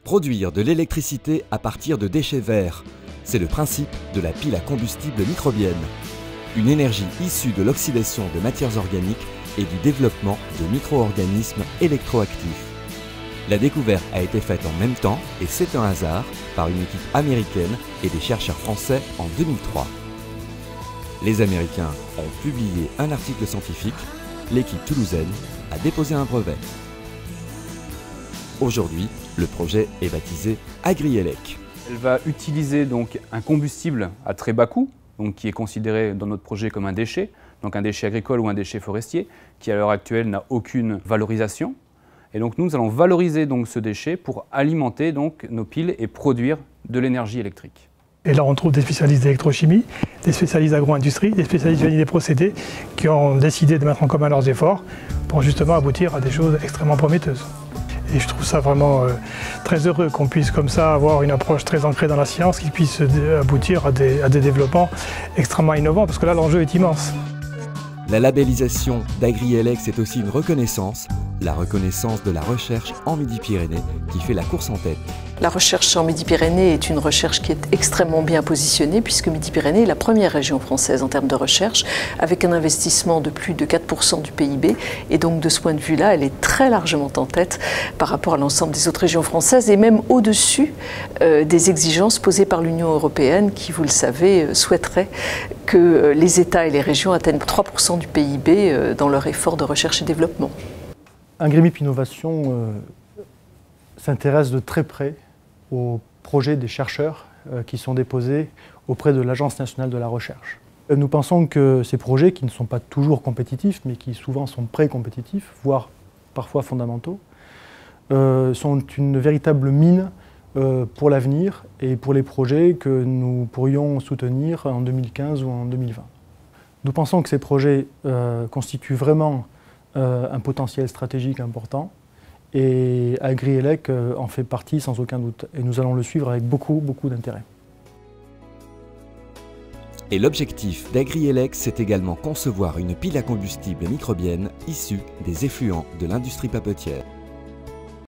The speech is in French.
Produire de l'électricité à partir de déchets verts, c'est le principe de la pile à combustible microbienne. Une énergie issue de l'oxydation de matières organiques et du développement de micro-organismes électroactifs. La découverte a été faite en même temps, et c'est un hasard, par une équipe américaine et des chercheurs français en 2003. Les Américains ont publié un article scientifique, l'équipe toulousaine a déposé un brevet. Aujourd'hui, le projet est baptisé AgriElec. Elle va utiliser donc un combustible à très bas coût, donc qui est considéré dans notre projet comme un déchet, donc un déchet agricole ou un déchet forestier, qui à l'heure actuelle n'a aucune valorisation. Et donc nous allons valoriser donc ce déchet pour alimenter donc nos piles et produire de l'énergie électrique. Et là on trouve des spécialistes d'électrochimie, des spécialistes d'agro-industrie, des spécialistes des procédés qui ont décidé de mettre en commun leurs efforts pour justement aboutir à des choses extrêmement prometteuses. Et je trouve ça vraiment très heureux qu'on puisse comme ça avoir une approche très ancrée dans la science qui puisse aboutir à des développements extrêmement innovants, parce que là l'enjeu est immense. La labellisation d'AgriElec, c'est aussi une reconnaissance, la reconnaissance de la recherche en Midi-Pyrénées qui fait la course en tête. La recherche en Midi-Pyrénées est une recherche qui est extrêmement bien positionnée, puisque Midi-Pyrénées est la première région française en termes de recherche, avec un investissement de plus de 4% du PIB. Et donc de ce point de vue-là, elle est très largement en tête par rapport à l'ensemble des autres régions françaises, et même au-dessus des exigences posées par l'Union européenne, qui, vous le savez, souhaiterait que les États et les régions atteignent 3% du PIB dans leur effort de recherche et développement. AgriMIP Innovation s'intéresse de très près aux projets des chercheurs qui sont déposés auprès de l'Agence nationale de la recherche. Nous pensons que ces projets, qui ne sont pas toujours compétitifs, mais qui souvent sont pré-compétitifs, voire parfois fondamentaux, sont une véritable mine pour l'avenir et pour les projets que nous pourrions soutenir en 2015 ou en 2020. Nous pensons que ces projets constituent vraiment un potentiel stratégique important, et AgriElec en fait partie sans aucun doute, et nous allons le suivre avec beaucoup d'intérêt. Et l'objectif d'AgriElec, c'est également concevoir une pile à combustible microbienne issue des effluents de l'industrie papetière.